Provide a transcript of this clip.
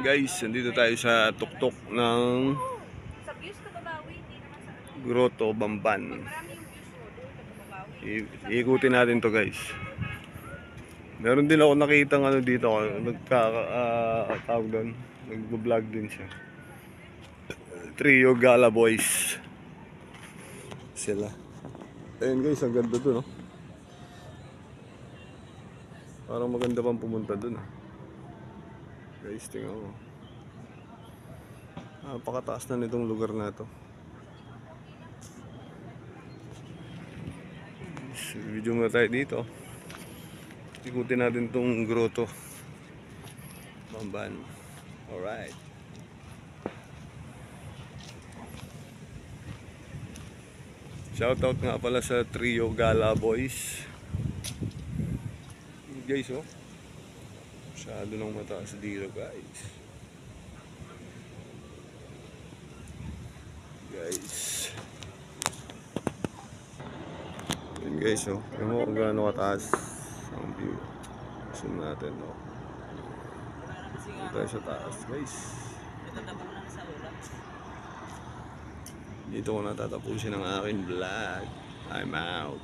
Guys, nandito tayo sa tuktok ng Grotto Bamban. Iikutin natin to guys. Meron din ako nakita ng ano dito, tawag doon, nagbo-vlog din siya. Trio Gala Boys sila. Ayun guys, ang ganda doon, no? Parang maganda pang pumunta doon, guys, tingnan mo. Napakataas na nitong lugar na to. Video muna tayo dito. Ikutin natin tong Grotto Bamban. Alright. Shoutout nga pala sa Trio Gala Boys. Guys, oh. Masyado nang mataas dito, guys. Yun guys, oh. Tingnan mo kung gaano kataas ang view. Zoom natin, oh. Dito tayo sa taas, guys. Dito ko natatapusin ang aking vlog. I'm out.